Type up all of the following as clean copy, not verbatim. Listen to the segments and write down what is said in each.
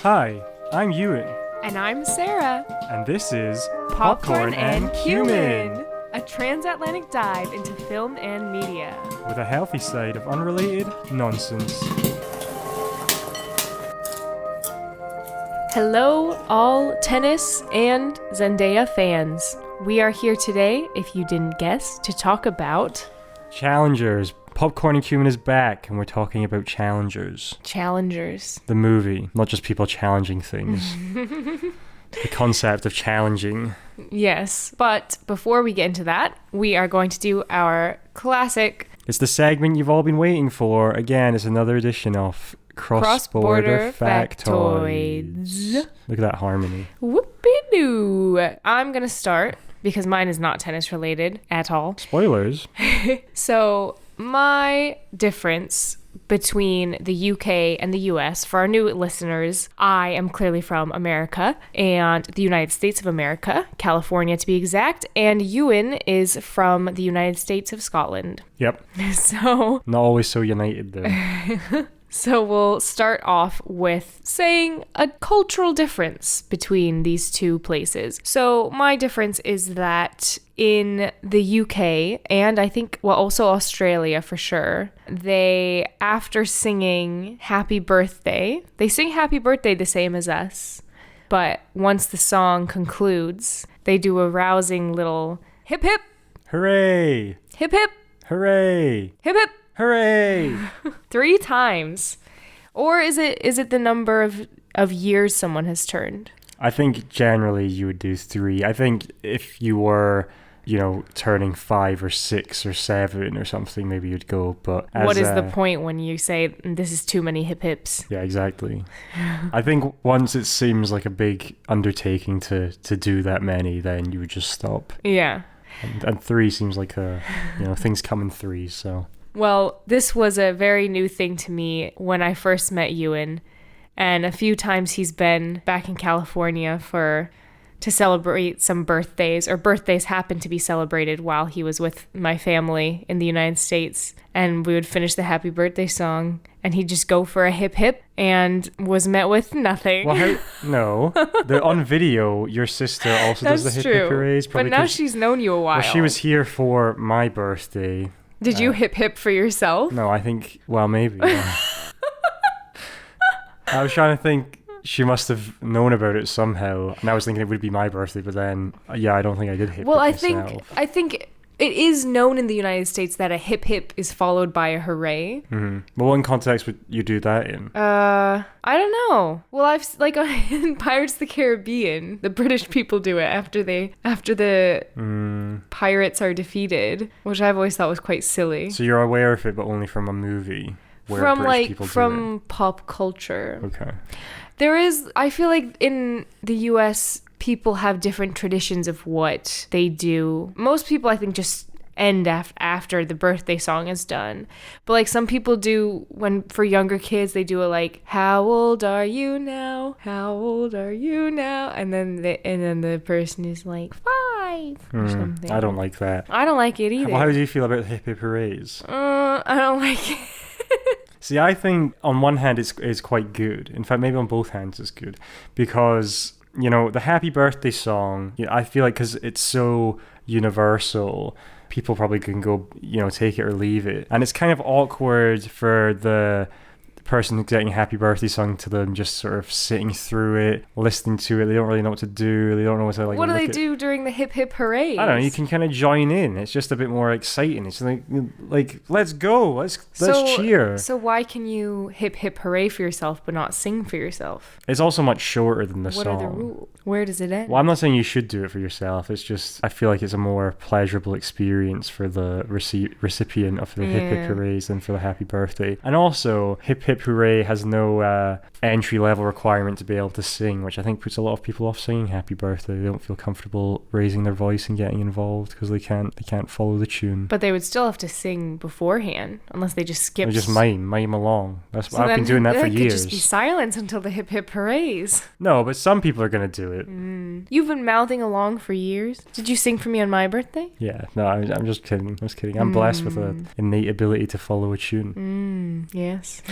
Hi, I'm Ewan. And I'm Sarah. And this is Popcorn and Cumin, a transatlantic dive into film and media. With a healthy side of unrelated nonsense. Hello, all tennis and Zendaya fans. We are here today, if you didn't guess, to talk about... Challengers. Popcorn and Cumin is back, and we're talking about Challengers. Challengers. The movie, not just people challenging things. The concept of challenging. Yes, but before we get into that, we are going to do our classic... It's the segment you've all been waiting for. Again, it's another edition of Cross-Border Factoids. Look at that harmony. Whoopie-doo. I'm going to start, because mine is not tennis related at all. Spoilers. So... my difference between the UK and the US, for our new listeners, I am clearly from America and the United States of America, California to be exact, and Ewan is from the United States of Scotland. Yep. So... not always so united, though. So we'll start off with saying a cultural difference between these two places. So my difference is that in the UK, and I think, well, also Australia for sure, they, after singing Happy Birthday, they sing Happy Birthday the same as us. But once the song concludes, they do a rousing little hip hip. Hooray! Hip hip. Hooray! Hip hip. Hooray! 3 times. Or is it the number of years someone has turned? I think generally you would do 3. I think if you were, turning 5 or 6 or 7 or something, maybe you'd go. But what is the point when you say this is too many hip hips? Yeah, exactly. I think once it seems like a big undertaking to do that many, then you would just stop. Yeah. And 3 seems like things come in 3s, so... Well, this was a very new thing to me when I first met Ewan, and a few times he's been back in California to celebrate some birthdays, or birthdays happened to be celebrated while he was with my family in the United States, and we would finish the happy birthday song, and he'd just go for a hip hip, and was met with nothing. Well, no. On video, your sister also does the hip hip hoorays. But now she's known you a while. Well, she was here for my birthday. Did you hip hip for yourself? No, I think, well, maybe. Yeah. I was trying to think she must have known about it somehow. And I was thinking it would be my birthday, but then, yeah, I don't think I did hip hip myself. I think it is known in the United States that a hip hip is followed by a hooray. Mm-hmm. Well, what context would you do that in? I don't know. Well, in Pirates of the Caribbean, the British people do it after the pirates are defeated, which I've always thought was quite silly. So you're aware of it, but only from a movie where British people do it? From pop culture. Okay. I feel like in the US, people have different traditions of what they do. Most people, I think, just end after the birthday song is done. But some people do, for younger kids, they do it how old are you now? How old are you now? And then the person is 5 or something. I don't like that. I don't like it either. Well, how do you feel about hip hip hoorays? I don't like it. See, I think on one hand it's quite good. In fact, maybe on both hands it's good. Because, the happy birthday song, I feel like because it's so universal, people probably can go, take it or leave it. And it's kind of awkward for the person getting a happy birthday song to them just sort of sitting through it, listening to it. They don't really know what to do. They don't know what to What do they do during the hip hip hooray? I don't know. You can kind of join in. It's just a bit more exciting. It's like let's go. Let's cheer. So why can you hip hip hooray for yourself but not sing for yourself? It's also much shorter than the song. What are the rules? Where does it end? Well, I'm not saying you should do it for yourself. It's just I feel like it's a more pleasurable experience for the recipient of the hip hip hoorays than for the happy birthday. And also, hip hip hooray has no entry level requirement to be able to sing, which I think puts a lot of people off singing happy birthday. They don't feel comfortable raising their voice and getting involved because they can't follow the tune. But they would still have to sing beforehand unless they just skip. They just mime along. That's I've been doing that for years. Could just be silence until the hip hip hoorays. No, but some people are gonna do it. You've been mouthing along for years. Did you sing for me on my birthday? Yeah, no, I'm just kidding. I'm blessed with an innate ability to follow a tune. Yes.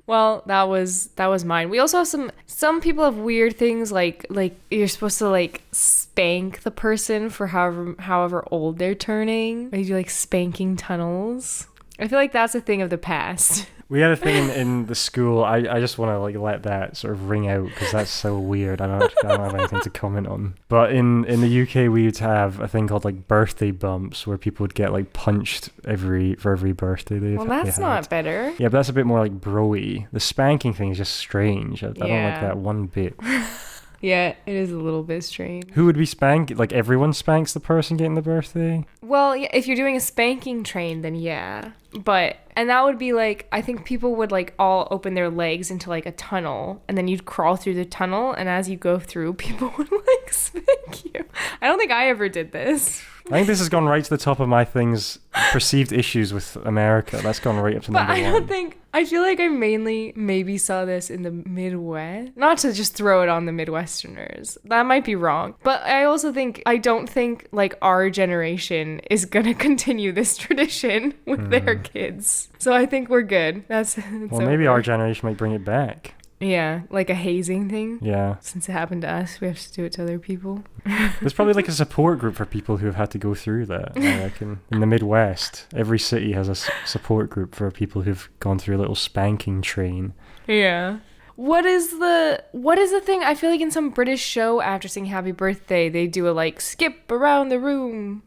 Well, that was mine. We also have some people have weird things like you're supposed to like spank the person for however old they're turning. They do like spanking tunnels. I feel like that's a thing of the past. We had a thing in the school. I just want to like let that sort of ring out because that's so weird. I don't have anything to comment on. But in the UK, we would have a thing called like birthday bumps where people would get like punched for every birthday they Well, that's not better. Yeah, but that's a bit more like bro-y. The spanking thing is just strange. I don't like that one bit. Yeah, it is a little bit strange. Who would be spanked? Like everyone spanks the person getting the birthday? Well, yeah, if you're doing a spanking train, then yeah. And that would be like, I think people would like all open their legs into like a tunnel, and then you'd crawl through the tunnel, and as you go through, people would like spank you. I don't think I ever did this. I think this has gone right to the top of my things, perceived issues with America. That's gone right up to number one. I feel like I mainly maybe saw this in the Midwest. Not to just throw it on the Midwesterners. That might be wrong. But I don't think like our generation is gonna continue this tradition with their kids. So I think we're good. Well, maybe our generation might bring it back. Yeah, like a hazing thing. Yeah. Since it happened to us, we have to do it to other people. There's probably like a support group for people who have had to go through that, I reckon. In the Midwest, every city has a support group for people who've gone through a little spanking train. Yeah. What is the thing? I feel like in some British show after singing Happy Birthday, they do a like skip around the room.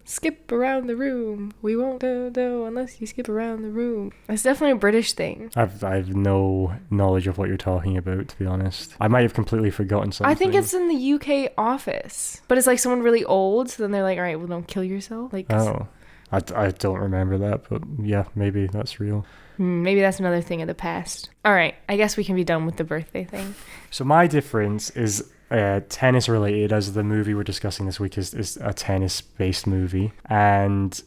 We won't do unless you skip around the room. It's definitely a British thing. I've no knowledge of what you're talking about, to be honest. I might have completely forgotten something. I think it's in the UK Office, but it's like someone really old. So then they're like, all right, well, don't kill yourself. Like, oh, I don't remember that, but yeah, maybe that's real. Maybe that's another thing of the past. All right, I guess we can be done with the birthday thing. So my difference is tennis related, as the movie we're discussing this week is a tennis-based movie. And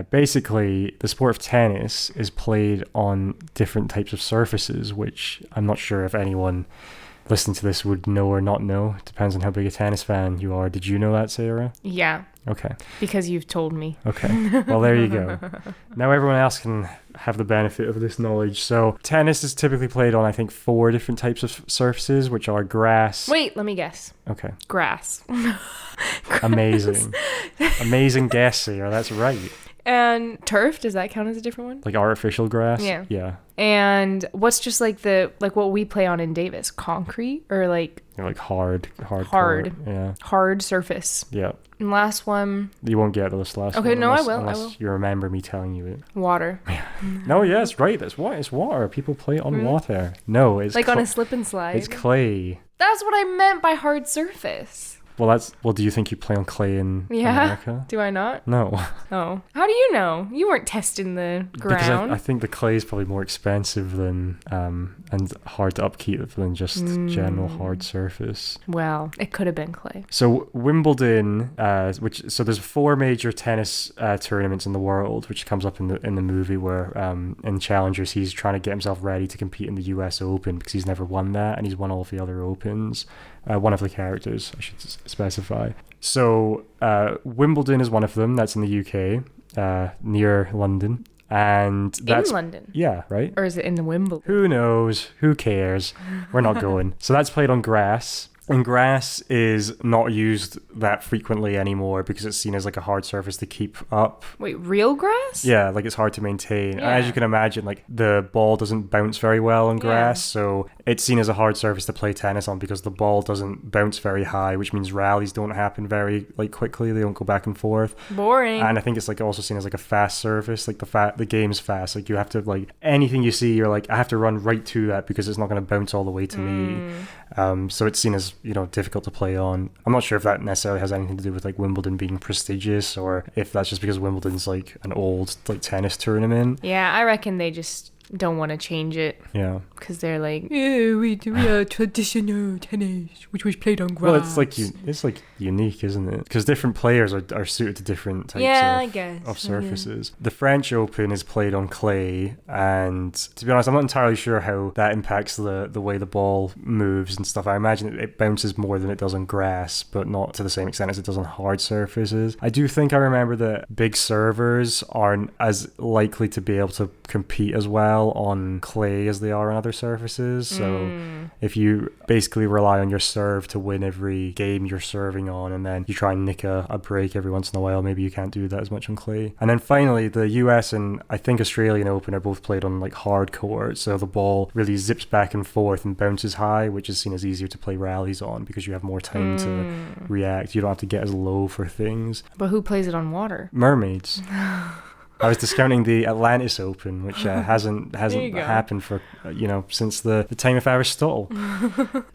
basically, the sport of tennis is played on different types of surfaces, which I'm not sure if anyone listening to this would know or not know. It depends on how big a tennis fan you are. Did you know that, Sarah? Yeah. Okay. Because you've told me. Okay. Well, there you go. Now everyone else can have the benefit of this knowledge. So tennis is typically played on, I think, 4 different types of surfaces, which are grass. Wait, let me guess. Okay. Grass. Amazing. Amazing guess, Sarah. That's right. And turf, does that count as a different one? Like artificial grass? Yeah. Yeah. And what's just like what we play on in Davis? Concrete or like... Like hard. Hard. Yeah. Hard surface. Yeah. And last one... You won't get this last one. Okay, no, I will. Unless you remember me telling you it. Water. No, yeah, it's right. It's water. People play on water. No, it's... Like on a slip and slide? It's clay. That's what I meant by hard surface. Well, do you think you play on clay in America? Do I not? No. Oh. How do you know? You weren't testing the ground. Because I think the clay is probably more expensive than and hard to upkeep than just general hard surface. Well, it could have been clay. So Wimbledon, so there's 4 major tennis tournaments in the world, which comes up in the movie where in Challengers he's trying to get himself ready to compete in the US Open because he's never won that and he's won all of the other Opens. One of the characters, I should specify. So Wimbledon is one of them. That's in the UK, near London. And that's... In London? Yeah, right? Or is it in the Wimbledon? Who knows? Who cares? We're not going. So that's played on grass. And grass is not used that frequently anymore because it's seen as like a hard surface to keep up. Wait, real grass? Yeah, like it's hard to maintain. Yeah. And as you can imagine, like the ball doesn't bounce very well on grass, so it's seen as a hard surface to play tennis on because the ball doesn't bounce very high, which means rallies don't happen very like quickly. They don't go back and forth. Boring. And I think it's like also seen as like a fast surface. Like the game's fast. Like you have to like anything you see, you're like I have to run right to that because it's not going to bounce all the way to me. So it's seen as difficult to play on. I'm not sure if that necessarily has anything to do with like Wimbledon being prestigious or if that's just because Wimbledon's like an old like tennis tournament. Yeah, I reckon they just don't want to change it. Yeah. Because they're like, yeah, we are traditional tennis, which was played on grass. Well, it's like unique, isn't it? Because different players are suited to different types I guess. of surfaces. The French Open is played on clay, and to be honest, I'm not entirely sure how that impacts the way the ball moves and stuff. I imagine it bounces more than it does on grass, but not to the same extent as it does on hard surfaces. I do think I remember that big servers aren't as likely to be able to compete as well well on clay as they are on other surfaces. So if you basically rely on your serve to win every game you're serving on, and then you try and nick a break every once in a while, maybe you can't do that as much on clay. And then finally, the US and I think Australian Open are both played on like hard court, so the ball really zips back and forth and bounces high, which is seen as easier to play rallies on because you have more time to react. You don't have to get as low for things. But who plays it on water? Mermaids. I was discounting the Atlantis Open, which hasn't happened for since the time of Aristotle.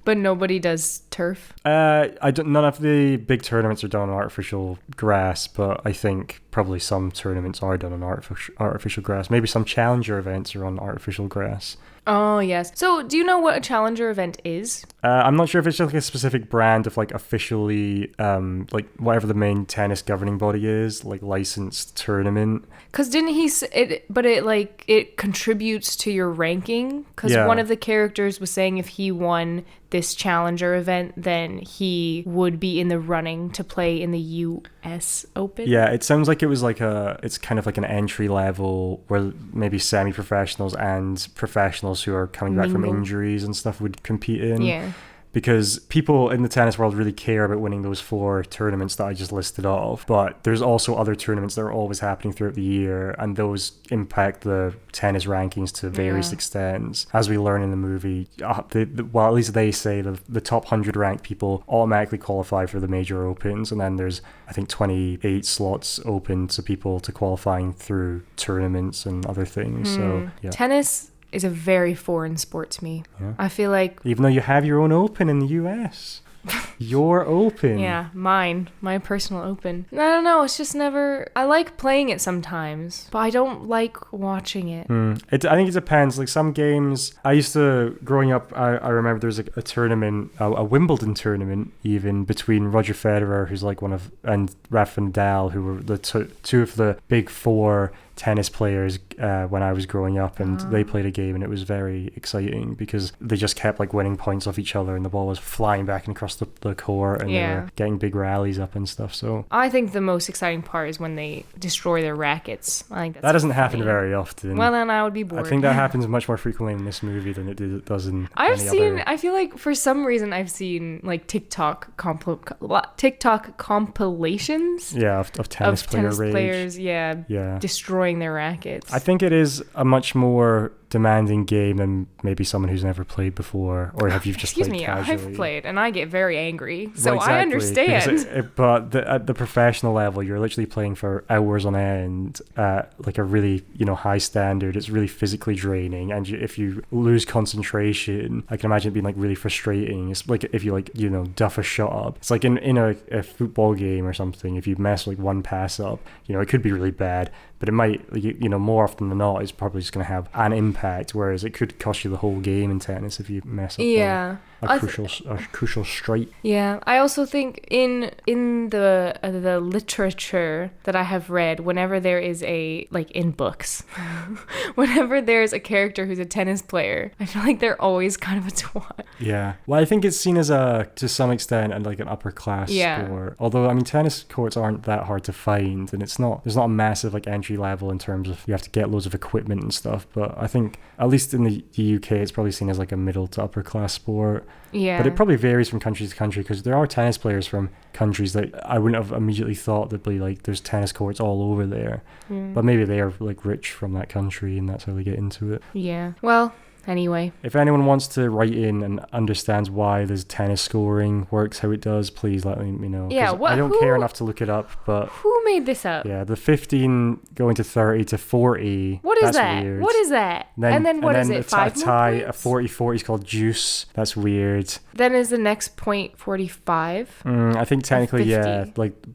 But nobody does turf. None of the big tournaments are done on artificial grass, but I think probably some tournaments are done on artificial grass. Maybe some challenger events are on artificial grass. Oh, yes. So do you know what a challenger event is? I'm not sure if it's just like a specific brand of like officially, like whatever the main tennis governing body is, like licensed tournament. Because didn't he it contributes to your ranking? Because one of the characters was saying if he won this challenger event, then he would be in the running to play in the US Open. Yeah, it sounds like it's kind of like an entry level where maybe semi-professionals and professionals who are coming back from injuries and stuff would compete in. Yeah. Because people in the tennis world really care about winning those 4 tournaments that I just listed off. But there's also other tournaments that are always happening throughout the year, and those impact the tennis rankings to various extents. As we learn in the movie, well, at least they say the top 100 ranked people automatically qualify for the major opens, and then there's, I think, 28 slots open to people to qualifying through tournaments and other things. So, yeah. Tennis is a very foreign sport to me. Yeah. I feel like... Even though you have your own open in the US. Your open. Yeah, my personal open. I don't know, it's just never... I like playing it sometimes, but I don't like watching it. I think it depends. Like some games, I used to, growing up, I remember there was a tournament, a Wimbledon tournament even, between Roger Federer, who's like and Rafa Nadal, who were the two of the big 4 tennis players when I was growing up, and they played a game, and it was very exciting because they just kept like winning points off each other, and the ball was flying back and across the court, and they were getting big rallies up and stuff. So I think the most exciting part is when they destroy their rackets. I think that doesn't happen very often. Well, then I would be bored. I think that happens much more frequently in this movie than it does in I feel like for some reason I've seen like TikTok compilations of tennis players destroying their rackets. I think it is a much more demanding game than maybe someone who's never played before, or have you just played casually. I've played and I get very angry, so I understand. But at the professional level, you're literally playing for hours on end at like a really high standard. It's really physically draining, and if you lose concentration, I can imagine it being like really frustrating. It's like if you duff a shot up. It's like in a football game or something. If you mess like one pass up, it could be really bad, but it might more often than not, it's probably just going to have an impact, whereas it could cost you the whole game in tennis if you mess up a crucial strike. Yeah, I also think in the literature that I have read, whenever there is in books, whenever there's a character who's a tennis player, I feel like they're always kind of a twat. Yeah, well, I think it's seen as to some extent like an upper class sport. Although tennis courts aren't that hard to find, and there's not a massive like entry level in terms of you have to get loads of equipment and stuff. But I think at least in the UK, it's probably seen as like a middle to upper class sport. Yeah. But it probably varies from country to country, because there are tennis players from countries that I wouldn't have immediately thought there'd be like there's tennis courts all over there. But maybe they are like rich from that country and that's how they get into it. Yeah. Well, anyway, if anyone wants to write in and understands why this tennis scoring works how it does, please let me know. Yeah, I don't care enough to look it up, but who made this up? Yeah, the 15 going to 30 to 40. What is that's that? Weird. What is that? And then what is it? 5 a tie, a 40-40 is called juice. That's weird. Then is the next point 45? I think technically, yeah.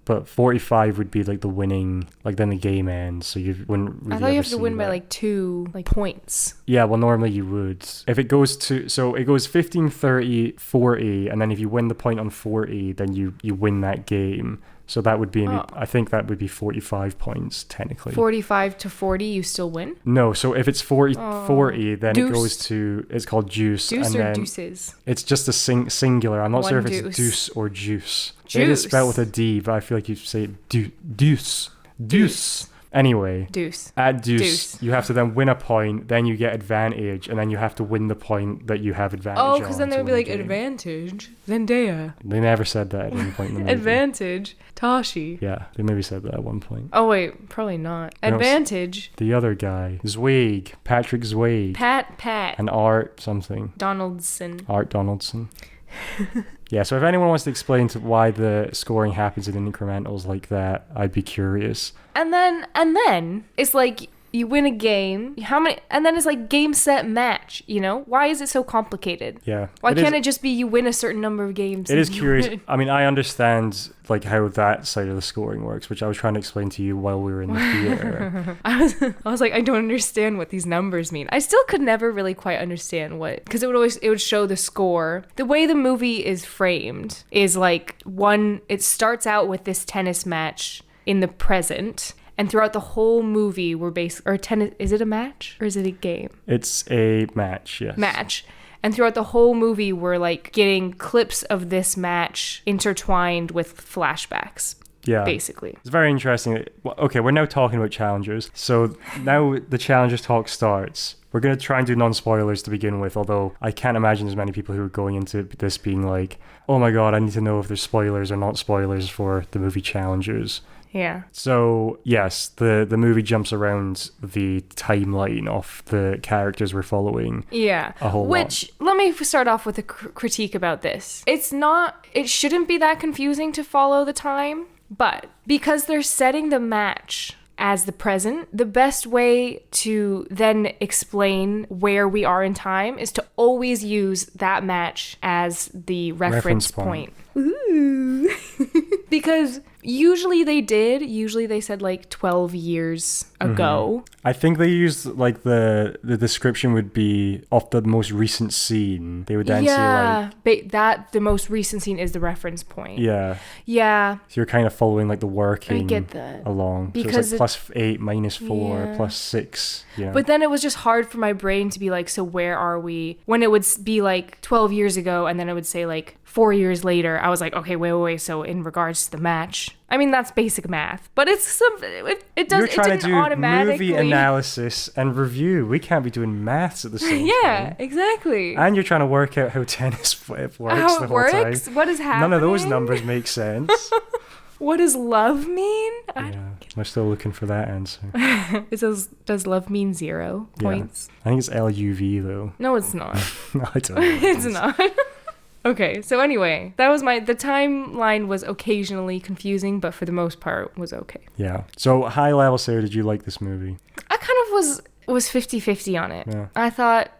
But 45 would be like the winning, like then the game ends, so you wouldn't really. I thought you have to win by like 2 points. Yeah, well, normally you would. If it goes it goes 15, 30, 40, and then if you win the point on 40, then you win that game. So that would be, I think that would be 45 points, technically. 45 to 40, you still win? No, so if it's 40, then it goes to, it's called juice. Deuce and or then deuces? It's just a singular. I'm not sure if it's deuce or juice. It is spelled with a D, but I feel like you say deuce. Deuce. Anyway, Deuce. at deuce, you have to then win a point, then you get advantage, and then you have to win the point that you have advantage on. Oh, because then they would be like, advantage, Zendaya. They never said that at any point in the movie. Advantage, Tashi. Yeah, they maybe said that at one point. Oh, wait, probably not. Advantage. The other guy, Zweig, Patrick Zweig. Pat. And Art something. Donaldson. Art Donaldson. Yeah, so if anyone wants to explain why the scoring happens in incrementals like that, I'd be curious. And then it's like you win a game. How many? And then it's like game, set, match. You know, why is it so complicated? Yeah. Why can't it just be you win a certain number of games? It is curious. I mean, I understand like how that side of the scoring works, which I was trying to explain to you while we were in the theater. I was like, I don't understand what these numbers mean. I still could never really quite understand what, because it would show the score. The way the movie is framed is like it starts out with this tennis match in the present. And throughout the whole movie, tennis. Is it a match or is it a game? It's a match, yes. Match. And throughout the whole movie, we're like getting clips of this match intertwined with flashbacks. Yeah. Basically. It's very interesting. Okay, we're now talking about challengers. So now the challengers talk starts. We're going to try and do non-spoilers to begin with, although I can't imagine there's many people who are going into this being like, oh my god, I need to know if there's spoilers or not spoilers for the movie Challengers. Yeah. So, yes, the movie jumps around the timeline of the characters we're following. Yeah. A whole lot. Let me start off with a critique about this. It shouldn't be that confusing to follow the time, but because they're setting the match as the present, the best way to then explain where we are in time is to always use that match as the reference point. Ooh. Because usually they said like 12 years ago. I think they used like the description would be of the most recent scene. They would then say like the most recent scene is the reference point. Yeah. So you're kind of following like the working I get that. Along. Because so it's like +8, -4, +6. Yeah. But then it was just hard for my brain to be like, so where are we? When it would be like 12 years ago and then it would say like 4 years later, I was like, okay, wait. So in regards to the match, I mean, that's basic math, but it's something, You're trying to do movie analysis and review. We can't be doing maths at the same time. Yeah, exactly. And you're trying to work out how tennis works the whole time. What is happening? None of those numbers make sense. What does love mean? We're still looking for that answer. Does love mean 0 points? Yeah. I think it's LUV though. No, it's not. No, I don't know. It's not. Okay, so anyway, the timeline was occasionally confusing, but for the most part was okay. Yeah. So high level, Sarah, did you like this movie? I kind of was 50-50 on it. Yeah.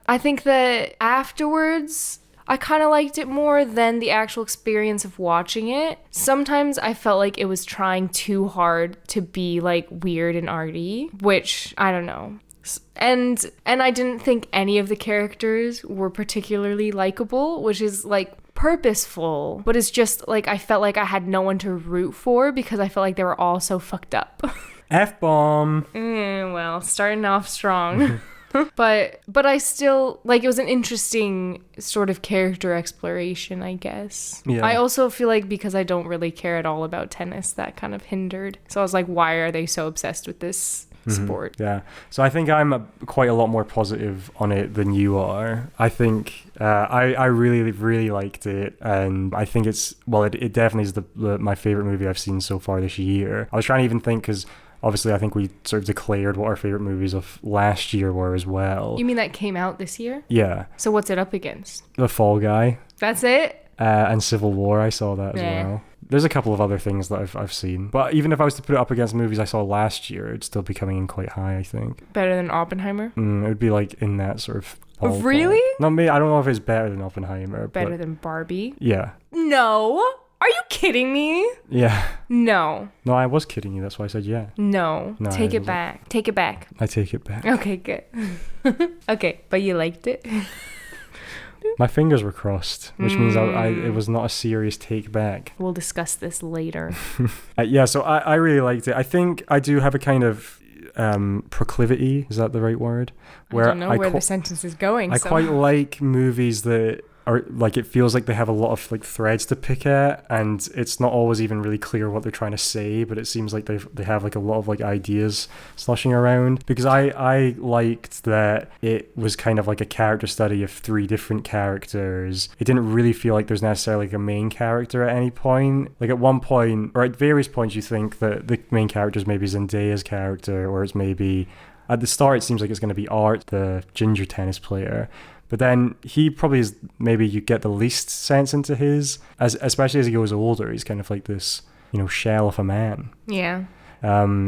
I think that afterwards, I kind of liked it more than the actual experience of watching it. Sometimes I felt like it was trying too hard to be like weird and arty, which I don't know. And I didn't think any of the characters were particularly likable, which is like purposeful, but it's just like I felt like I had no one to root for because I felt like they were all so fucked up. F-bomb. Well, starting off strong. But I still, like, it was an interesting sort of character exploration, I guess. Yeah. I also feel like because I don't really care at all about tennis, that kind of hindered. So I was like, why are they so obsessed with this sport? Yeah. So I think I'm quite a lot more positive on it than you are. I think I really, really liked it. And I think it definitely is my favorite movie I've seen so far this year. I was trying to even think because obviously, I think we sort of declared what our favorite movies of last year were as well. You mean that came out this year? Yeah. So what's it up against? The Fall Guy. That's it? And Civil War, I saw that as well. There's a couple of other things that I've seen. But even if I was to put it up against movies I saw last year, it'd still be coming in quite high, I think. Better than Oppenheimer? It would be like in that sort of ballpark. Really? No, me. I don't know if it's better than Oppenheimer. Better than Barbie? Yeah. No. Are you kidding me? Yeah. No. No, I was kidding you. That's why I said yeah. No. Take it back. Take it back. I take it back. Okay, good. Okay, but you liked it? My fingers were crossed, which means it was not a serious take back. We'll discuss this later. Yeah, so I really liked it. I think I do have a kind of proclivity. Is that the right word? I don't know where the sentence is going. I quite like movies that are like, it feels like they have a lot of like threads to pick at, and it's not always even really clear what they're trying to say, but it seems like they have like a lot of like ideas sloshing around. Because I liked that it was kind of like a character study of three different characters. It didn't really feel like there's necessarily like a main character at any point. Like at one point, or at various points, you think that the main character is maybe Zendaya's character, or it's maybe at the start it seems like it's going to be Art, the ginger tennis player. But then he probably is, maybe you get the least sense into his, especially as he goes older. He's kind of like this, shell of a man. Yeah.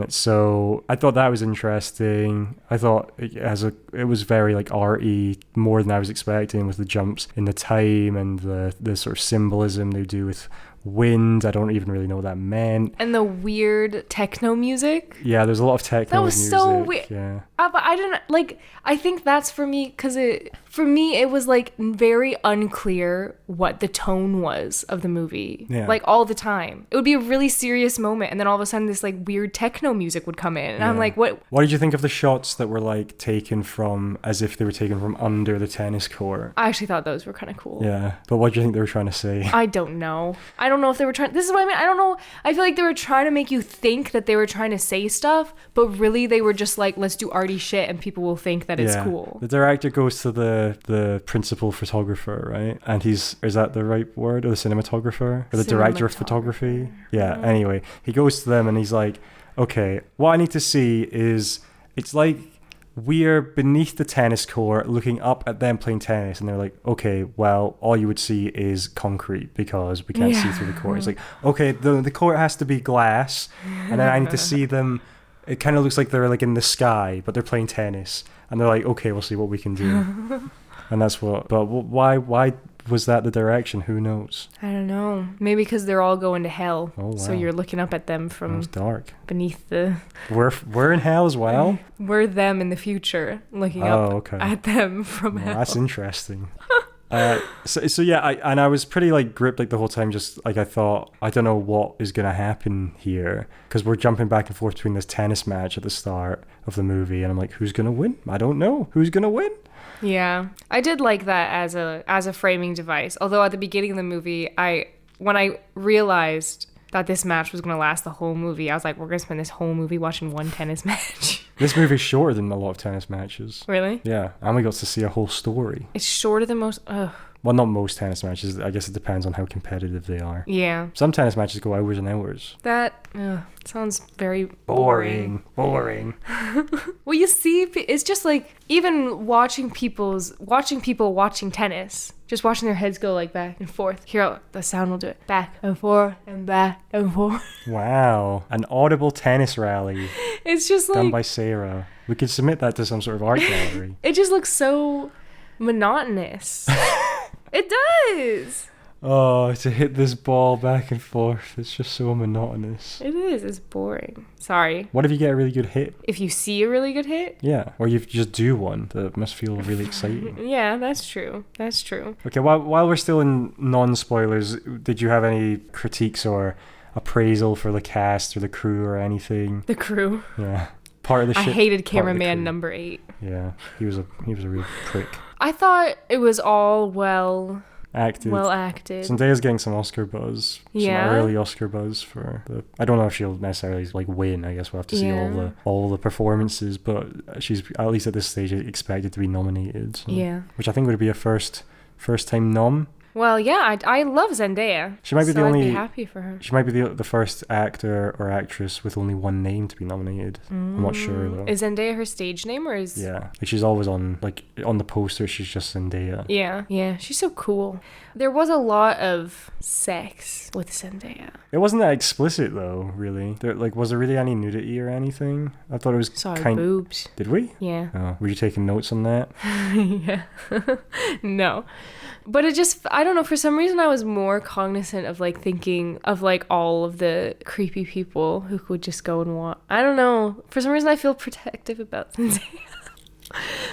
So I thought that was interesting. I thought it was very like arty, more than I was expecting, with the jumps in the time and the sort of symbolism they do with wind. I don't even really know what that meant. And the weird techno music. Yeah, there's a lot of techno music. That was so weird. Yeah. But I didn't like. I think that's for me because for me it was like very unclear what the tone was of the movie. Yeah. Like all the time, it would be a really serious moment, and then all of a sudden this like weird techno music would come in, and I'm like, what? What did you think of the shots that were like taken from, as if they were taken from under the tennis court? I actually thought those were kind of cool. Yeah, but what do you think they were trying to say? I don't know. I don't know if they were trying. This is what I mean. I don't know. I feel like they were trying to make you think that they were trying to say stuff, but really they were just like, let's do arty shit, and people will think that it's cool. The director goes to the principal photographer, right? And is that the right word? Or the cinematographer? Or the director of photography? Yeah, anyway. He goes to them and he's like, okay, what I need to see is, it's like we're beneath the tennis court looking up at them playing tennis, and they're like, okay, well, all you would see is concrete because we can't see through the court. It's like, okay, the court has to be glass, and then I need to see them. It kind of looks like they're like in the sky, but they're playing tennis, and they're like, okay, we'll see what we can do. And that's what. But why was that the direction? Who knows? I don't know. Maybe because they're all going to hell. Oh, wow. So you're looking up at them from dark beneath the. We're in hell as well. We're them in the future, looking up at them from hell. That's interesting. So yeah, I was pretty like gripped like the whole time. Just like I thought, I don't know what is gonna happen here, because we're jumping back and forth between this tennis match at the start of the movie, and I'm like, who's gonna win? I don't know who's gonna win. Yeah, I did like that as a framing device. Although at the beginning of the movie, when I realized that this match was going to last the whole movie, I was like, we're going to spend this whole movie watching one tennis match. This movie's shorter than a lot of tennis matches. Really? Yeah, and we got to see a whole story. It's shorter than most. Ugh. Well, not most tennis matches. I guess it depends on how competitive they are. Yeah. Some tennis matches go hours and hours. That sounds very boring. Well, you see, it's just like even watching people watching tennis, just watching their heads go like back and forth. Here, the sound will do it. Back and forth and back and forth. Wow. An audible tennis rally. It's just like... done by Sarah. We could submit that to some sort of art gallery. It just looks so monotonous. It does. Oh, to hit this ball back and forth, it's just so monotonous. It is. It's boring. Sorry. What if you get a really good hit? If you see a really good hit? Yeah, or you just do one that must feel really exciting. Yeah, that's true. That's true. Okay, while we're still in non-spoilers, did you have any critiques or appraisal for the cast or the crew or anything? The crew? Yeah. Part of the ship. I hated cameraman number 8. Yeah, he was a real prick. I thought it was all well acted. Zendaya's getting some Oscar buzz. Yeah. Some early Oscar buzz for the... I don't know if she'll necessarily like win. I guess we'll have to see all the performances, but she's at least at this stage expected to be nominated. So, yeah. Which I think would be a first time nom. Well, yeah, I love Zendaya. She might be the only. I'd be happy for her. She might be the first actor or actress with only one name to be nominated. I'm not sure though. Is Zendaya her stage name or is? Yeah, like she's always on the poster. She's just Zendaya. Yeah, she's so cool. There was a lot of sex with Zendaya. It wasn't that explicit though, really. Was there really any nudity or anything? I thought it was boobs. Did we? Yeah. Oh, were you taking notes on that? Yeah. No. But it just, I don't know, for some reason I was more cognizant of like thinking of like all of the creepy people who could just go and watch. I don't know. For some reason I feel protective about Zendaya.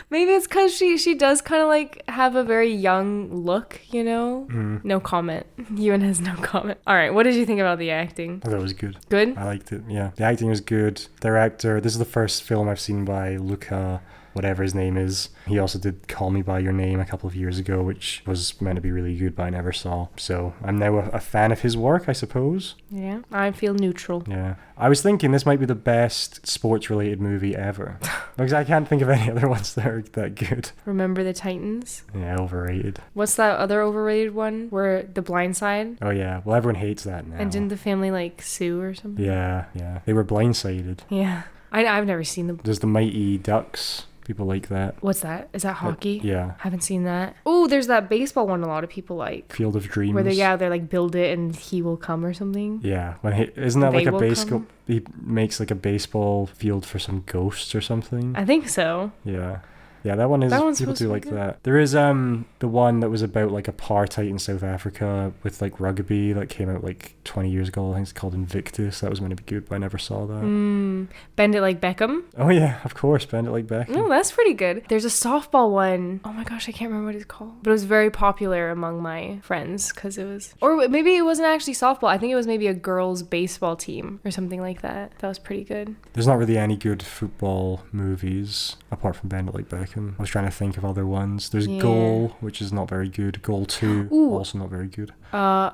Maybe it's because she does kind of like have a very young look, you know? No comment. Ewan has no comment. All right, what did you think about the acting? I thought it was good. Good? I liked it, yeah. The acting was good. Director, this is the first film I've seen by Luca whatever his name is. He also did Call Me By Your Name a couple of years ago, which was meant to be really good, but I never saw. So I'm now a fan of his work, I suppose. Yeah, I feel neutral. Yeah. I was thinking this might be the best sports-related movie ever. Because I can't think of any other ones that are that good. Remember the Titans? Yeah, overrated. What's that other overrated one? Where The Blind Side? Oh yeah, well everyone hates that now. And didn't the family like sue or something? Yeah. They were blindsided. Yeah. I've never seen them. There's the Mighty Ducks. People like that. What's that? Is that hockey? Yeah. Haven't seen that. Oh, there's that baseball one a lot of people like. Field of Dreams. Where they're like build it and he will come or something. Yeah. Isn't that They like a will baseball? come? He makes like a baseball field for some ghosts or something. I think so. Yeah. Yeah, that one is, That one's people supposed to do be like good. that. There is the one that was about like apartheid in South Africa with like rugby that came out like 20 years ago. I think it's called Invictus. That was meant to be good, but I never saw that. Bend It Like Beckham. Oh yeah, of course, Bend It Like Beckham. No, that's pretty good. There's a softball one. Oh my gosh, I can't remember what it's called. But it was very popular among my friends because it was... Or maybe it wasn't actually softball. I think it was maybe a girls' baseball team or something like that. That was pretty good. There's not really any good football movies apart from Bend It Like Beckham. I was trying to think of other ones. There's Yeah. Goal, which is not very good. Goal 2, Ooh. also not very good.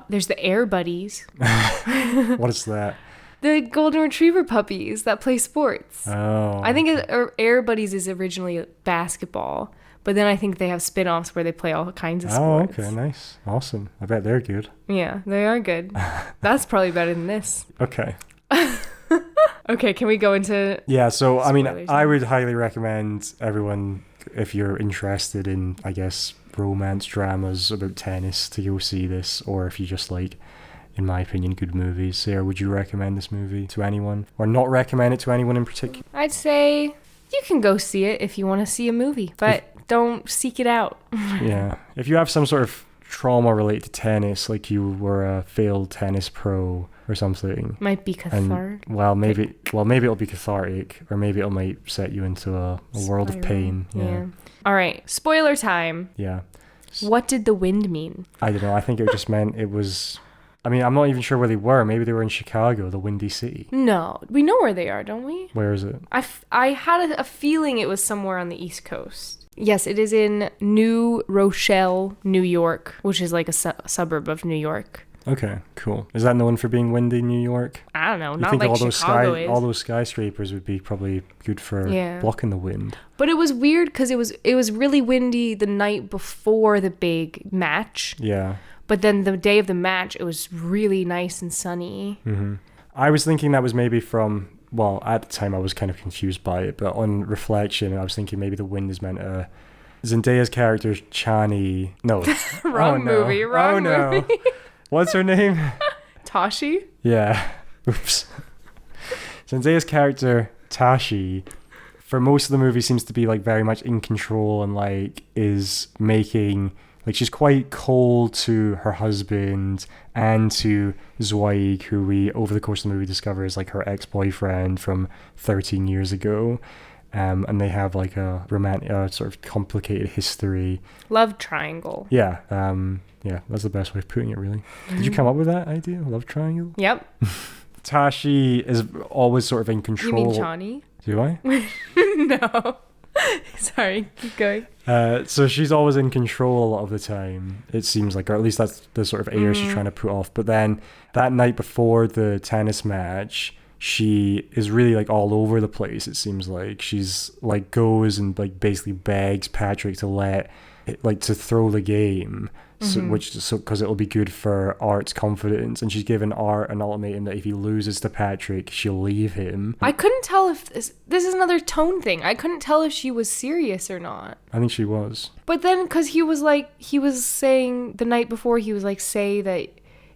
There's the Air Buddies. What is that? The golden retriever puppies that play sports. Oh. I think Air Buddies is originally basketball, but then I think they have spin-offs where they play all kinds of Oh, sports. okay, nice. Awesome. I bet they're good. Yeah, they are good. That's probably better than this. Okay. Okay, can we go into... Yeah, so I mean, Spoilers I now. would highly recommend everyone, if you're interested in, I guess, romance dramas about tennis, to go see this, or if you just like, in my opinion, good movies. Sarah, would you recommend this movie to anyone, or not recommend it to anyone in particular? I'd say you can go see it if you want to see a movie, but don't seek it out. Yeah, if you have some sort of trauma related to tennis, like you were a failed tennis pro or something, Might be cathartic. and maybe it'll be cathartic, or maybe it might set you into a world of Spiral. pain. Yeah. All right, spoiler time. Yeah. What did the wind mean? I don't know. I think it just meant it was. I mean, I'm not even sure where they were. Maybe they were in Chicago, the Windy City. No, we know where they are, don't we? Where is it? I had a feeling it was somewhere on the East Coast. Yes, it is in New Rochelle, New York, which is like a suburb of New York. Okay, cool. Is that known for being windy, New York? I don't know, You not think like all those Chicago is. all those skyscrapers would be probably good for Yeah. blocking the wind. But it was weird because it was really windy the night before the big match. Yeah. But then the day of the match, it was really nice and sunny. Mm-hmm. I was thinking that was maybe from. Well, at the time I was kind of confused by it, but on reflection, I was thinking maybe the wind is meant to. Zendaya's character Chani. No. Wrong movie. Wrong movie. What's her name? Tashi? Yeah. Oops. Zendaya's character, Tashi, for most of the movie seems to be like very much in control and like is making like she's quite cold to her husband and to Zweig, who we over the course of the movie discover is like her ex-boyfriend from 13 years ago. And they have like a romantic, sort of complicated history. Love triangle. Yeah. Yeah, that's the best way of putting it, really. Did you come up with that idea? Love triangle? Yep. Tashi is always sort of in control. You mean Chani? Do I? No. Sorry, keep going. So she's always in control a lot of the time, it seems like, or at least that's the sort of air she's trying to put off. But then that night before the tennis match, she is really like all over the place, it seems like. She's like goes and like basically begs Patrick to to throw the game. So, because it'll be good for Art's confidence, and she's given Art an ultimatum that if he loses to Patrick, she'll leave him. I couldn't tell if this is another tone thing. I couldn't tell if she was serious or not. I think she was. But then, because he was saying the night before, he was like, say that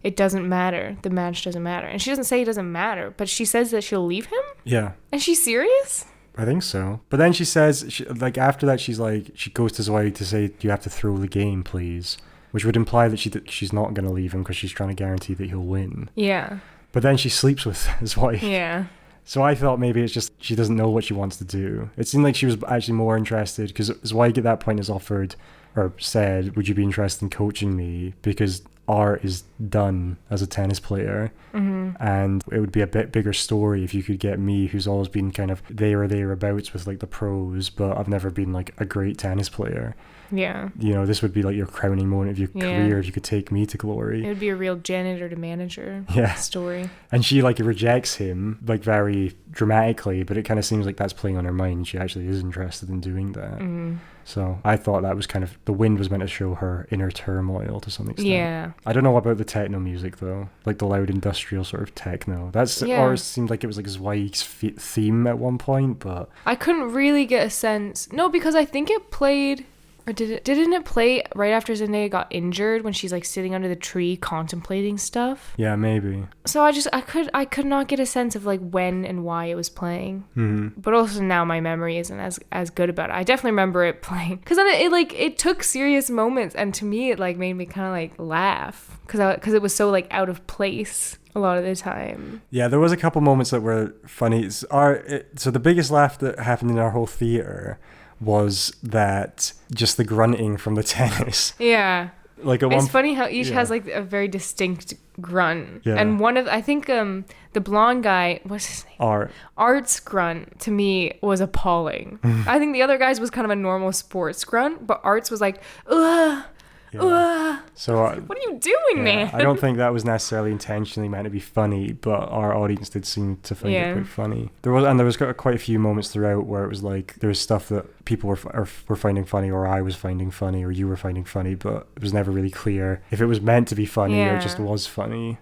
it doesn't matter, the match doesn't matter, and she doesn't say it doesn't matter, but she says that she'll leave him. Yeah. And she's serious? I think so. But then she says, after that, she's like, she goes to Zweig to say, you have to throw the game, please. Which would imply that she's not going to leave him because she's trying to guarantee that he'll win. Yeah. But then she sleeps with Zweig. Yeah. So I thought maybe it's just she doesn't know what she wants to do. It seemed like she was actually more interested because Zweig at that point has offered or said, would you be interested in coaching me? Because art is done as a tennis player. And it would be a bit bigger story if you could get me, who's always been kind of there or thereabouts with like the pros, but I've never been like a great tennis player. Yeah. You know, this would be like your crowning moment of your career if you could take me to glory. It would be a real janitor to manager story. And she like rejects him like very dramatically, but it kind of seems like that's playing on her mind. She actually is interested in doing that. So I thought that was kind of, the wind was meant to show her inner turmoil to some extent. Yeah. I don't know about the techno music though, like the loud industrial sort of techno. That's or it seemed like it was like Zweig's theme at one point, but I couldn't really get a sense. No, because I think it played. Or didn't it play right after Zendaya got injured when she's like sitting under the tree contemplating stuff? Yeah, maybe. So I could not get a sense of like when and why it was playing. But also now my memory isn't as good about it. I definitely remember it playing because then it took serious moments, and to me it like made me kind of like laugh because it was so like out of place a lot of the time. Yeah, there was a couple moments that were funny. So the biggest laugh that happened in our whole theater was that just the grunting from the tennis. Yeah. Like it's funny how each has like a very distinct grunt. Yeah. And one of, I think the blonde guy, what's his name? Art's grunt to me was appalling. I think the other guy's was kind of a normal sports grunt, but Art's was like, ugh. Yeah. So what are you doing, man? I don't think that was necessarily intentionally meant to be funny, but our audience did seem to find it quite funny. There was quite a few moments throughout where it was like there was stuff that people were finding funny, or I was finding funny, or you were finding funny, but it was never really clear if it was meant to be funny or it just was funny,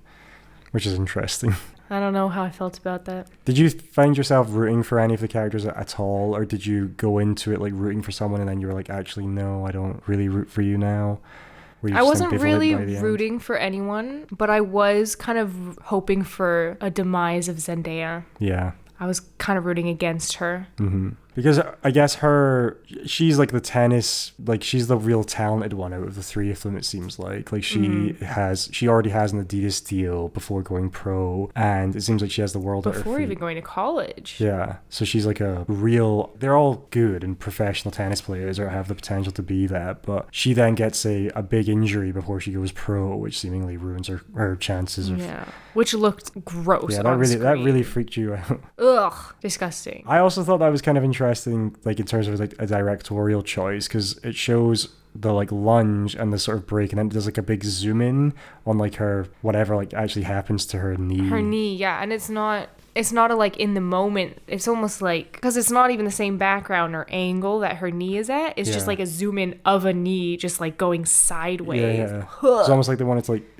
which is interesting. I don't know how I felt about that. Did you find yourself rooting for any of the characters at all, or did you go into it like rooting for someone and then you were like, actually, no, I don't really root for you now? I wasn't really rooting for anyone, but I was kind of hoping for a demise of Zendaya. Yeah. I was kind of rooting against her. Because I guess she's like the tennis, like she's the real talented one out of the three of them, it seems like. Like she already has an Adidas deal before going pro, and it seems like she has the world at her feet. Before even going to college. Yeah. So she's like they're all good and professional tennis players or have the potential to be that, but she then gets a big injury before she goes pro, which seemingly ruins her chances of... Yeah. Which looked gross. Yeah, that really freaked you out. Ugh. Disgusting. I also thought that was kind of interesting, like in terms of like a directorial choice, because it shows the like lunge and the sort of break, and then there's like a big zoom in on like her whatever like actually happens to her knee. Yeah, and it's not a like in the moment. It's almost like, because it's not even the same background or angle that her knee is at. It's just like a zoom in of a knee just like going sideways. Yeah. It's almost like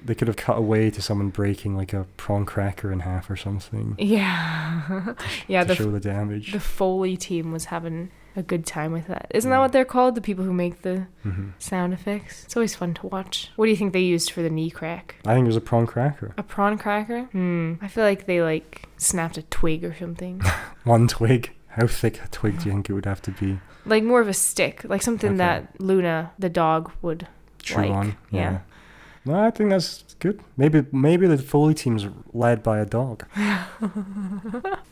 they could have cut away to someone breaking like a prawn cracker in half or something. Yeah. To show the damage. The Foley team was having a good time with that. Isn't that what they're called? The people who make the sound effects. It's always fun to watch. What do you think they used for the knee crack? I think it was a prawn cracker. A prawn cracker? I feel like they like snapped a twig or something. One twig? How thick a twig do you think it would have to be? Like more of a stick, like something that Luna, the dog, would chew on. Yeah. No, I think that's good. Maybe the Foley team's led by a dog.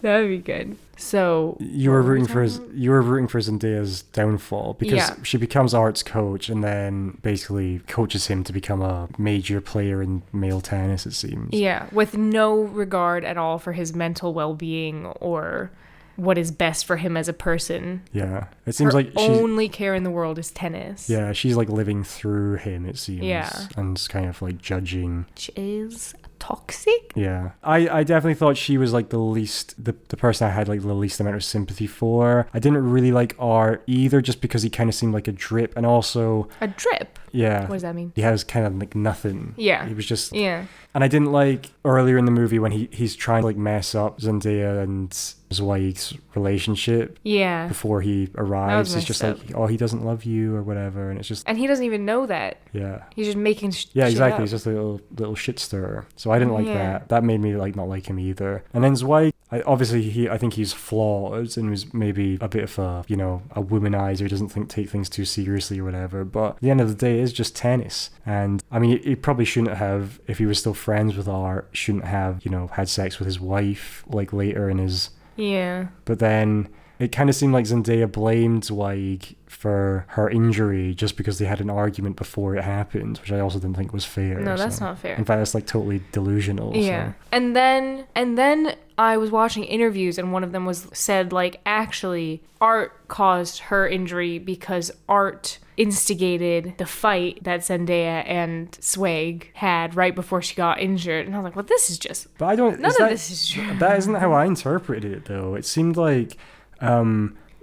That'd be good. So you were rooting for Zendaya's downfall because she becomes Art's coach and then basically coaches him to become a major player in male tennis, it seems. Yeah, with no regard at all for his mental well-being or what is best for him as a person. Yeah. It seems her like only care in the world is tennis. Yeah, she's like living through him, it seems. Yeah. And kind of like judging. Which is toxic. Yeah. I definitely thought she was like the person I had like the least amount of sympathy for. I didn't really like Art either, just because he kind of seemed like a drip, and also... A drip? Yeah. What does that mean? He has kind of like nothing. Yeah. He was just... Yeah. And I didn't like earlier in the movie when he's trying to like mess up Zendaya and Zweig's relationship. Yeah. Before he arrives. He's just like, oh, he doesn't love you or whatever. And it's just... And he doesn't even know that. Yeah. He's just making Yeah, exactly. Shit up. He's just a little shit stirrer. So I didn't like that. That made me like not like him either. And then Zweig, I think he's flawed and was maybe a bit of a womanizer, doesn't take things too seriously or whatever. But at the end of the day, it's just tennis. And I mean, he probably shouldn't have, if he was still friends with Art, shouldn't have, had sex with his wife like later in his... Yeah. But then it kind of seemed like Zendaya blamed Zweig for her injury just because they had an argument before it happened, which I also didn't think was fair. No, that's not fair. In fact, that's like totally delusional. Yeah. So. And then I was watching interviews, and one of them was said, like, actually, Art caused her injury because Art instigated the fight that Zendaya and Zweig had right before she got injured. And I was like, well, this is just... But I don't... None of this is true. That isn't how I interpreted it, though. It seemed like...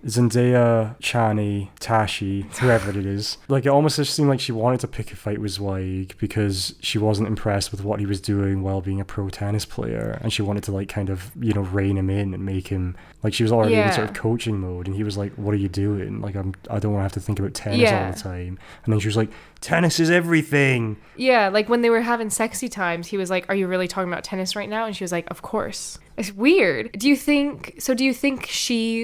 Zendaya, Chani, Tashi, whoever it is. Like, it almost just seemed like she wanted to pick a fight with Zweig because she wasn't impressed with what he was doing while being a pro tennis player. And she wanted to, like, kind of, you know, rein him in and make him... Like, she was already in sort of coaching mode. And he was like, what are you doing? Like, I don't want to have to think about tennis all the time. And then she was like, tennis is everything. Yeah, like, when they were having sexy times, he was like, are you really talking about tennis right now? And she was like, of course. It's weird. Do you think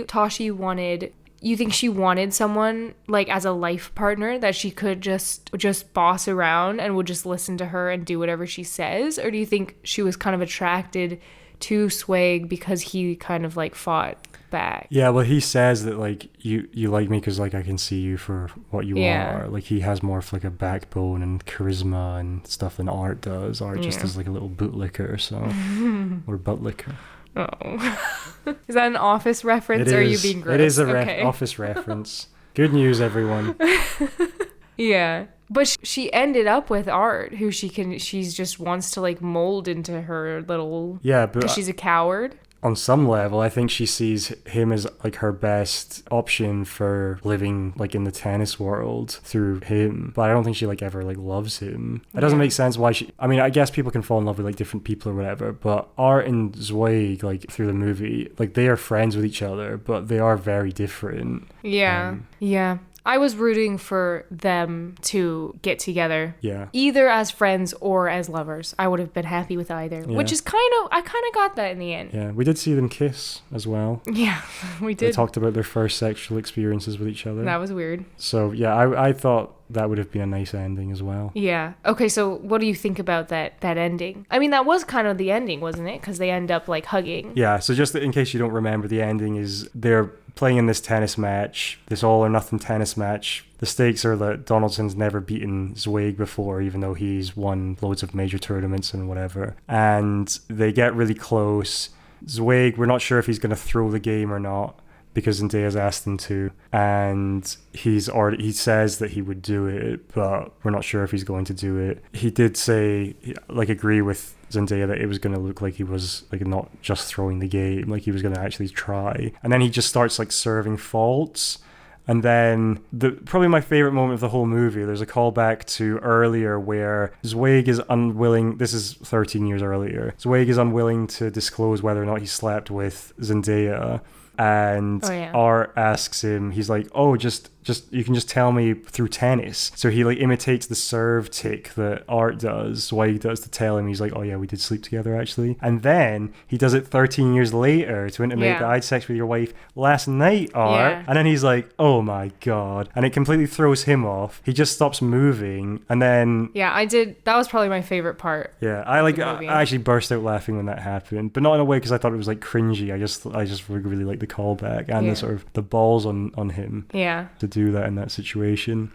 Tashi wanted... You think she wanted someone, like, as a life partner that she could just boss around and would just listen to her and do whatever she says? Or do you think she was kind of attracted to Zweig because he kind of, like, fought back? Yeah, well, he says that, like, you like me because, like, I can see you for what you are. Like, he has more of, like, a backbone and charisma and stuff than Art does. Art just is, like, a little bootlicker, so... or buttlicker. Oh. Is that an Office reference, or are you being gross? It is a Office reference. Good news, everyone. Yeah. But she ended up with Art, who she's just wants to, like, mold into her little... Yeah, but... Because she's a coward. On some level, I think she sees him as, like, her best option for living, like, in the tennis world through him. But I don't think she, like, ever, like, loves him. It doesn't make sense why she... I mean, I guess people can fall in love with, like, different people or whatever, but Art and Zweig, like, through the movie, like, they are friends with each other, but they are very different. Yeah. Yeah. I was rooting for them to get together. Yeah. Either as friends or as lovers. I would have been happy with either. Yeah. Which is I kind of got that in the end. Yeah, we did see them kiss as well. Yeah, we did. They talked about their first sexual experiences with each other. That was weird. So, yeah, I thought that would have been a nice ending as well. Yeah. Okay, so what do you think about that ending? I mean, that was kind of the ending, wasn't it? Because they end up, like, hugging. Yeah, so just in case you don't remember, the ending is they're playing in this tennis match, this all-or-nothing tennis match. The stakes are that Donaldson's never beaten Zweig before, even though he's won loads of major tournaments and whatever. And they get really close. Zweig, we're not sure if he's going to throw the game or not, because Zendaya's asked him to, and he says that he would do it, but we're not sure if he's going to do it. He did say, like, agree with Zendaya that it was going to look like he was, like, not just throwing the game, like he was going to actually try. And then he just starts, like, serving faults. And then probably my favorite moment of the whole movie, there's a callback to earlier where Zweig is unwilling, this is 13 years earlier, Zweig is unwilling to disclose whether or not he slept with Zendaya. And Art asks him, he's like, oh, just you can just tell me through tennis. So he, like, imitates the serve tick that Art does, Zweig does, to tell him. He's like, oh yeah, we did sleep together actually. And then he does it 13 years later to intimate that I had sex with your wife last night, Art. Yeah. And then he's like, oh my god. And it completely throws him off. He just stops moving. And then... Yeah, I did. That was probably my favorite part. Yeah, I actually burst out laughing when that happened. But not in a way because I thought it was, like, cringy. I just really liked the callback and the sort of the balls on him. Yeah. To do that in that situation.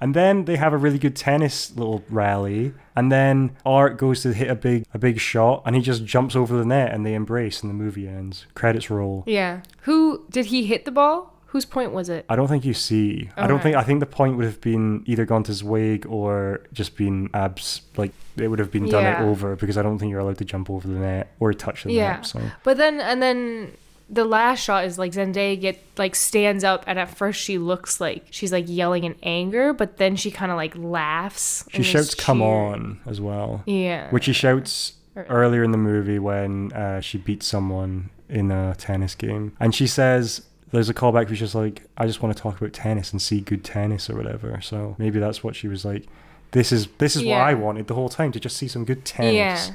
And then they have a really good tennis little rally, and then Art goes to hit a big shot, and he just jumps over the net, and they embrace, and the movie ends. Credits roll. Yeah. Who did he hit the ball? Whose point was it? I don't think you see. Okay. I think the point would have been either gone to Zweig or just been abs, like, it would have been done it over, because I don't think you're allowed to jump over the net or touch the net. So. But then the last shot is, like, Zendaya stands up, and at first she looks like she's, like, yelling in anger, but then she kind of, like, laughs. She shouts "come on" as well. Yeah. Which she shouts earlier in the movie when she beats someone in a tennis game. And she says, there's a callback where she's just like, I just want to talk about tennis and see good tennis or whatever. So maybe that's what she was like, this is what I wanted the whole time, to just see some good tennis.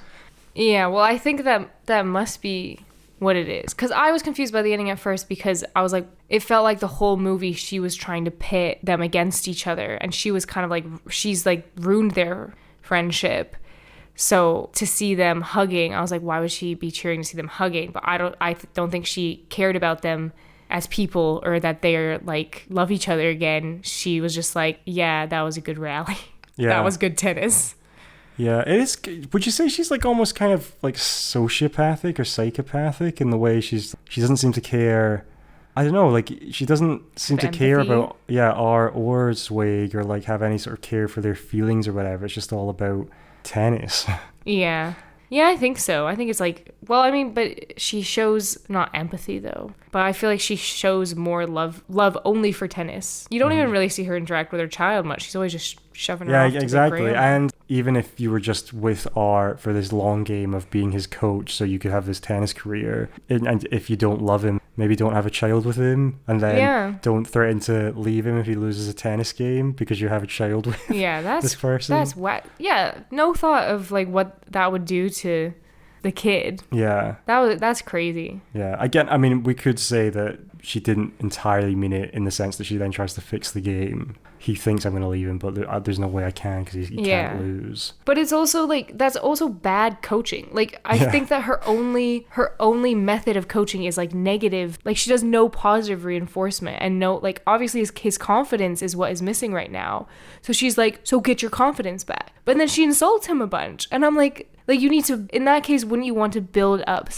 Yeah, well, I think that must be what it is, because I was confused by the ending at first, because I was like, it felt like the whole movie she was trying to pit them against each other, and she was kind of like, she's like ruined their friendship. So to see them hugging, I was like, why would she be cheering to see them hugging? But I don't think she cared about them as people, or that they're like love each other again, she was just like, yeah, that was a good rally. Yeah. That was good tennis. Yeah, it is. Would you say she's like almost kind of like sociopathic or psychopathic in the way she doesn't seem to care? I don't know, like she doesn't seem to care about or Swig, or like have any sort of care for their feelings or whatever. It's just all about tennis. Yeah. Yeah, I think so. I think it's like, well, I mean, but she shows not empathy though, but I feel like she shows more love only for tennis. You don't even really see her interact with her child much. She's always just shoving her off to exactly. the And even if you were just with Art for this long game of being his coach, so you could have this tennis career, and if you don't love him, maybe don't have a child with him, and then don't threaten to leave him if he loses a tennis game because you have a child with this person. That's what. Yeah, no thought of like what that would do to the kid. Yeah. That's crazy. Yeah. Again, I mean, we could say that she didn't entirely mean it in the sense that she then tries to fix the game. He thinks I'm going to leave him, but there's no way I can because he can't lose. But it's also like, that's also bad coaching. Like, I think that her only method of coaching is like negative. Like, she does no positive reinforcement, and no, like, obviously his confidence is what is missing right now. So she's like, so get your confidence back. But then she insults him a bunch. And I'm like, you need to, in that case, wouldn't you want to build up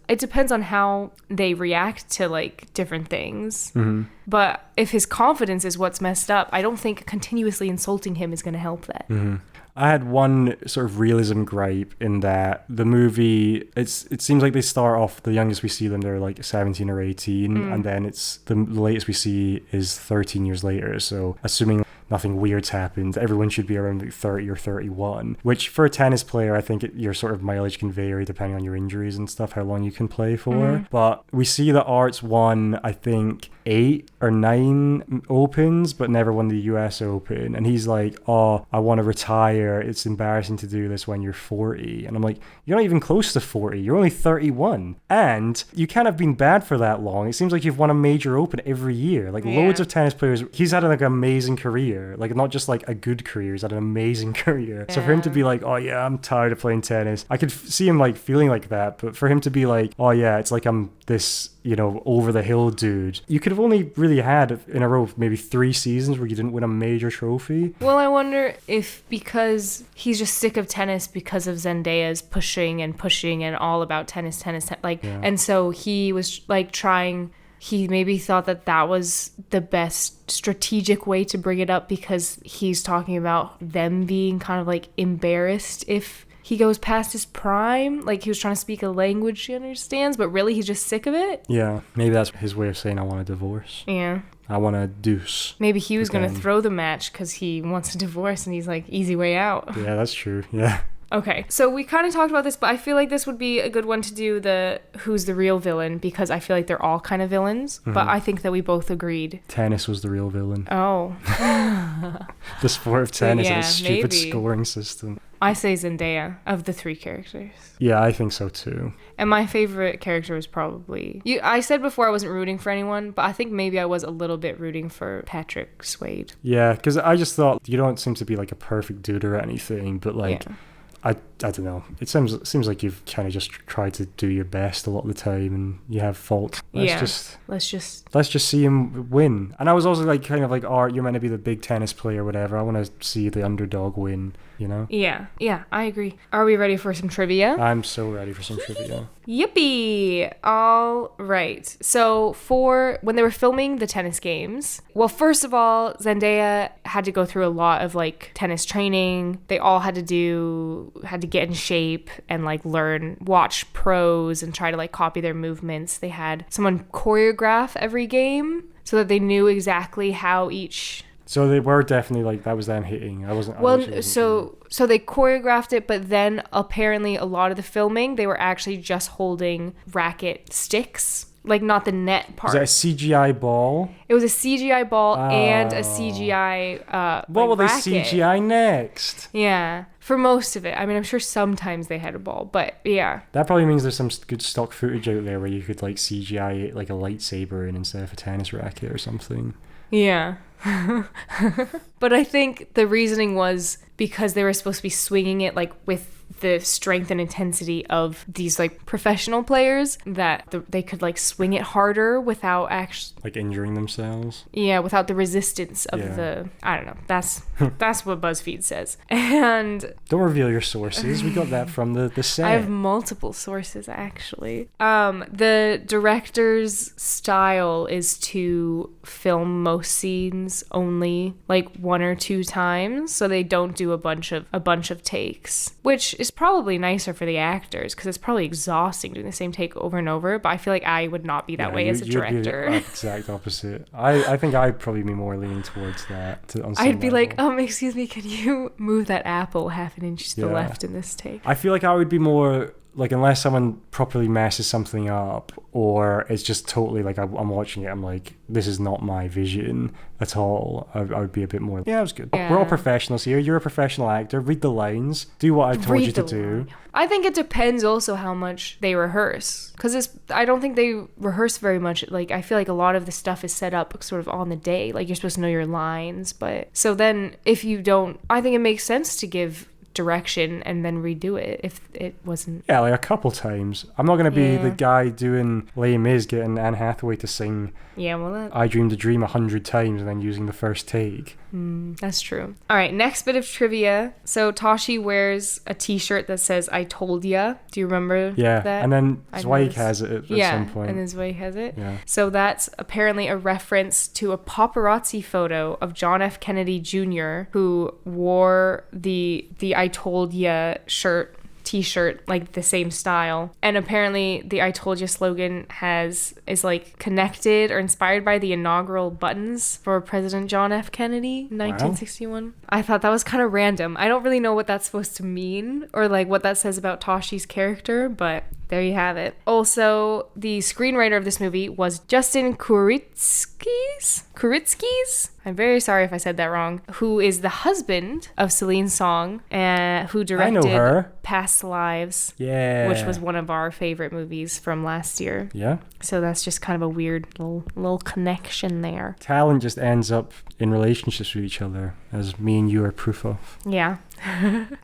it depends on how they react to like different things. Mm-hmm. But if his confidence is what's messed up, I don't think continuously insulting him is going to help that. Mm-hmm. I had one sort of realism gripe in that the movie, it seems like they start off, the youngest we see them, they're like 17 or 18, and then it's the latest we see is 13 years later. So assuming nothing weird's happened, everyone should be around like 30 or 31, which for a tennis player, I think your sort of mileage can vary depending on your injuries and stuff, how long you can play for. But we see that Art's won, I think, 8 or 9 opens, but never won the US Open. And he's like, oh, I want to retire. It's embarrassing to do this when you're 40. And I'm like, you're not even close to 40. You're only 31. And you can't have been bad for that long. It seems like you've won a major open every year. Like loads of tennis players, he's had like an amazing career. Like not just like a good career, he's had an amazing career. So for him to be like, oh yeah, I'm tired of playing tennis. I could see him like feeling like that. But for him to be like, oh yeah, it's like I'm this, over the hill dude. You could have only really had in a row maybe 3 seasons where you didn't win a major trophy. Well, I wonder if because he's just sick of tennis because of Zendaya's pushing and all about tennis, and so he was like he maybe thought that was the best strategic way to bring it up because he's talking about them being kind of like embarrassed if he goes past his prime. Like he was trying to speak a language he understands, but really he's just sick of it. Yeah, maybe that's his way of saying I want a divorce. Yeah. I want a deuce. Maybe he was going to throw the match because he wants a divorce and he's like, easy way out. Yeah, that's true. Yeah. Okay, so we kind of talked about this, but I feel like this would be a good one to do the who's the real villain, because I feel like they're all kind of villains, but I think that we both agreed. Tennis was the real villain. Oh. The sport of tennis and its stupid maybe. scoring system. I say Zendaya of the 3 characters. Yeah, I think so too. And my favorite character was probably... I said before I wasn't rooting for anyone, but I think maybe I was a little bit rooting for Patrick Swayze. Yeah, because I just thought you don't seem to be like a perfect dude or anything, but like... Yeah. I don't know. It seems like you've kind of just tried to do your best a lot of the time, and you have faults. Let's just see him win. And I was also like kind of like, Art, you're meant to be the big tennis player, or whatever. I want to see the underdog win. Yeah, I agree. Are we ready for some trivia? I'm so ready for some trivia. Yippee! All right. So for when they were filming the tennis games, well, first of all, Zendaya had to go through a lot of like tennis training. They all had to get in shape and like watch pros and try to like copy their movements. They had someone choreograph every game so that they knew exactly how each... So they were definitely like, that was them hitting. So they choreographed it, but then apparently a lot of the filming, they were actually just holding racket sticks, like not the net part. Was that a CGI ball? It was a CGI ball and a CGI what will racket. They CGI next? Yeah, for most of it. I mean, I'm sure sometimes they had a ball, but yeah. That probably means there's some good stock footage out there where you could like CGI like a lightsaber in instead of a tennis racket or something. Yeah. But I think the reasoning was because they were supposed to be swinging it like with the strength and intensity of these like professional players, that they could like swing it harder without actually like injuring themselves. Yeah, without the resistance of the, I don't know. That's what BuzzFeed says. And don't reveal your sources. We got that from the set. I have multiple sources actually. The director's style is to film most scenes only like 1 or 2 times, so they don't do a bunch of takes, which is probably nicer for the actors because it's probably exhausting doing the same take over and over. But I feel like I would not be that way as a director. You'd be the exact opposite. I think I'd probably be more leaning towards that. I'd be like, excuse me, can you move that apple half an inch to the left in this take? I feel like I would be more like, unless someone properly messes something up, or it's just totally like I'm watching it, I'm like, this is not my vision at all. I would be a bit more, it was good. Yeah. We're all professionals here. You're a professional actor. Read the lines. Do what I told you to do. I think it depends also how much they rehearse, because I don't think they rehearse very much. Like, I feel like a lot of the stuff is set up sort of on the day. Like, you're supposed to know your lines, but so then if you don't, I think it makes sense to give direction and then redo it if it wasn't. Yeah, like a couple times. I'm not going to be the guy doing Les Mis getting Anne Hathaway to sing I Dreamed a Dream 100 times and then using the first take. That's true. All right, next bit of trivia. So Tashi wears a t-shirt that says I told ya. Do you remember that? And then Zweig has it at some point. And then Zweig has it. Yeah. So that's apparently a reference to a paparazzi photo of John F. Kennedy Jr., who wore the I told ya t-shirt, like the same style. And apparently the I told ya slogan is like connected or inspired by the inaugural buttons for President John F. Kennedy in 1961. Wow. I thought that was kind of random. I don't really know what that's supposed to mean or like what that says about Tashi's character, but there you have it. Also, the screenwriter of this movie was Justin Kuritzkis? I'm very sorry if I said that wrong. Who is the husband of Celine Song, who directed Past Lives, which was one of our favorite movies from last year. Yeah. So that's just kind of a weird little connection there. Talent just ends up in relationships with each other, as me and you are proof of. Yeah.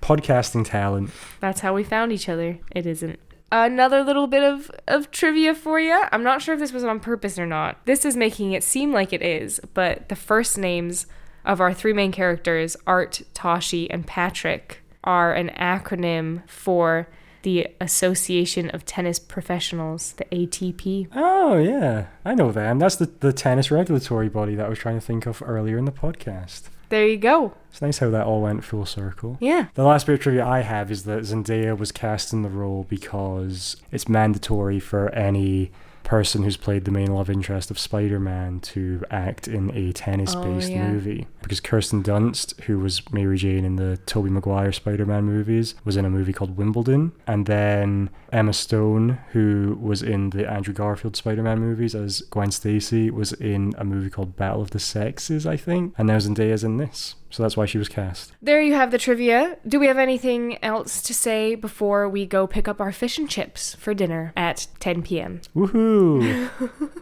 Podcasting talent. That's how we found each other. It isn't. Another little bit of trivia for you. I'm not sure if this was on purpose or not. This is making it seem like it is, but the first names of our 3 main characters, Art, Tashi, and Patrick, are an acronym for the Association of Tennis Professionals, the ATP. Oh, yeah. I know them. That's the tennis regulatory body that I was trying to think of earlier in the podcast. There you go. It's nice how that all went full circle. Yeah. The last bit of trivia I have is that Zendaya was cast in the role because it's mandatory for any person who's played the main love interest of Spider-Man to act in a tennis-based movie. Because Kirsten Dunst, who was Mary Jane in the Tobey Maguire Spider-Man movies, was in a movie called Wimbledon. And then Emma Stone, who was in the Andrew Garfield Spider-Man movies as Gwen Stacy, was in a movie called Battle of the Sexes, I think. And now Zendaya's in this. So that's why she was cast. There you have the trivia. Do we have anything else to say before we go pick up our fish and chips for dinner at 10 p.m.? Woohoo!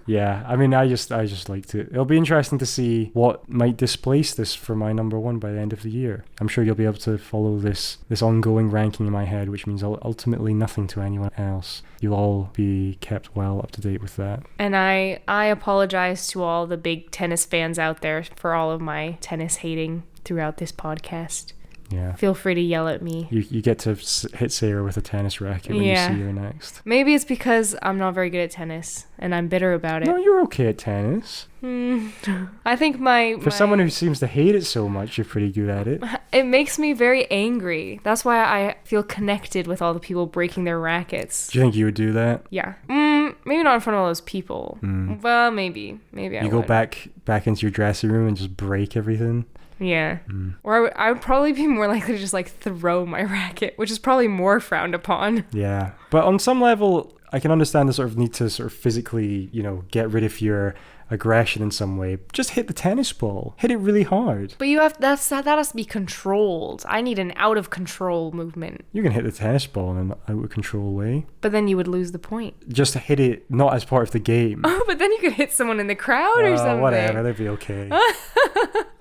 Yeah, I mean, I just liked it. It'll be interesting to see what might displace this for my number 1 by the end of the year. I'm sure you'll be able to follow this ongoing ranking in my head, which means ultimately nothing to anyone else. You'll all be kept well up to date with that. And I apologize to all the big tennis fans out there for all of my tennis hating throughout this podcast. Yeah. Feel free to yell at me. You get to hit Sarah with a tennis racket when you see her next. Maybe it's because I'm not very good at tennis and I'm bitter about it. No, you're okay at tennis. I think For someone who seems to hate it so much, you're pretty good at it. It makes me very angry. That's why I feel connected with all the people breaking their rackets. Do you think you would do that? Yeah. Maybe not in front of all those people. Well, maybe I would. You go back into your dressing room and just break everything? Yeah. Or I would probably be more likely to just like throw my racket, which is probably more frowned upon. Yeah. But on some level, I can understand the sort of need to sort of physically, get rid of your aggression in some way, just hit the tennis ball. Hit it really hard. But that has to be controlled. I need an out of control movement. You can hit the tennis ball in an out of control way. But then you would lose the point. Just to hit it not as part of the game. Oh, but then you could hit someone in the crowd or something. Whatever, they'd be okay.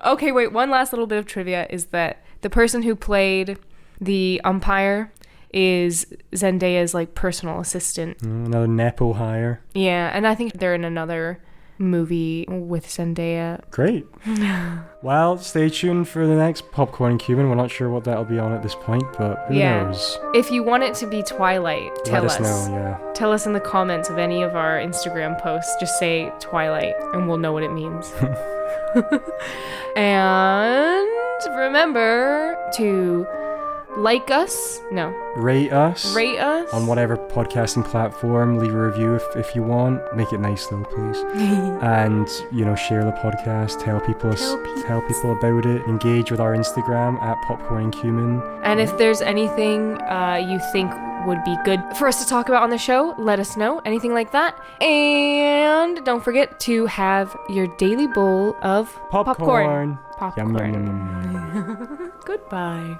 Okay, wait, one last little bit of trivia is that the person who played the umpire is Zendaya's like personal assistant. Another Nepo hire. Yeah, and I think they're in another movie with Zendaya. Great. Well, stay tuned for the next Popcorn Cuban. We're not sure what that'll be on at this point, but who knows? If you want it to be Twilight, tell us. Let us know, yeah. Tell us in the comments of any of our Instagram posts. Just say Twilight and we'll know what it means. And remember to rate us on whatever podcasting platform. Leave a review if you want. Make it nice though, please. And share the podcast. Tell people about it. Engage with our Instagram at popcorncumin. And if there's anything you think would be good for us to talk about on the show, let us know. Anything like that. And don't forget to have your daily bowl of popcorn. Yum, yum, yum, yum. Goodbye.